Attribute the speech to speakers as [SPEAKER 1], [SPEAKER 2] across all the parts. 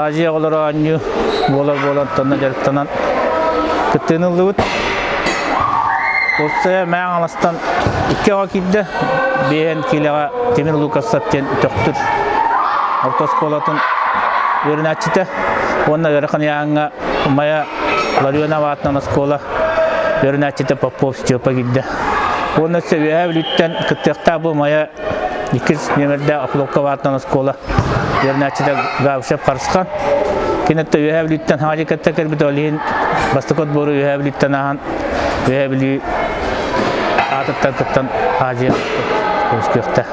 [SPEAKER 1] Азия олара анню болар танна жарыктанан кыттынылыбыт. Олсая мәң аластан 2 килде бен килега Темир Лукасаттен төктүр. Автосколатын өрнәчите. Онна яракан яңа мая Ларионова атынан скола өрнәчите Попов Степа килде. Онна себеблиттен кыттыкта бу мая 2 номерде Ахлокова атынан скола өрнәчите гавшап карышкан. Кинетте өһәблиттен хаҗикатта кербит олин бастыкот бору өһәблиттен ахан өһәбли атыттан кыттан хаҗи көскөктә.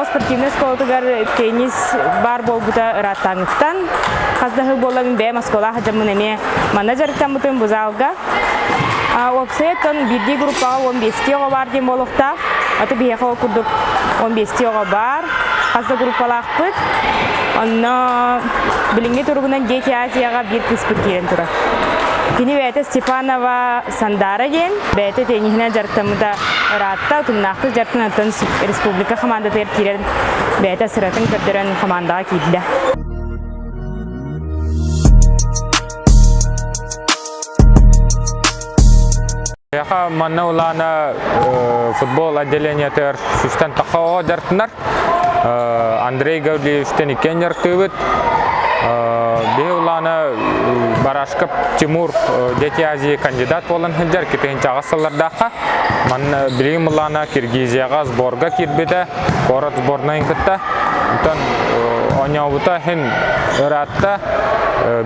[SPEAKER 2] Спортивный школатыгар теннис бар болбута ыраттаңыттан. Хаздахы болын бәм аскола хаджамын эме менеджерттан бутын бузалга. Опсеттон бирди группага 15 бар дем болукта. Аты бияха окудук 15 бар. Хазда группалакпыт. Онно билинге тургунан Дети Азияга бир кыспыт келен тура. Кини бәйті Степанова Сандара ден, бәйті тенихіне жарттамыда ратта, тұннақты жарттын атын республика команда тер керен бәйті сыратын көрдірін командаға кейді.
[SPEAKER 3] Яха манна улана футбол отделение тер шуштан тақауға жарттынар. Андрей Гавлиевштен икен жарттыбыт. Беулана Барашкап Тимур Дети Азии кандидат болан хыджар кетен чагасылардаха. Ман билим улана Киргизияга сборга кирбеде, город сборная кытта. Утан онябута хен ыратта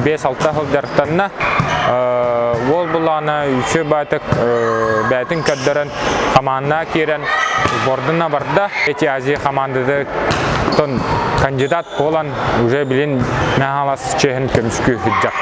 [SPEAKER 3] 5-6 хылжартанна ол булана үчө бәтин каддаран командына кирен сбордына барда. Дети Азии командада кандидат болан уже билин мәхалас чехин көмүскү хыджар.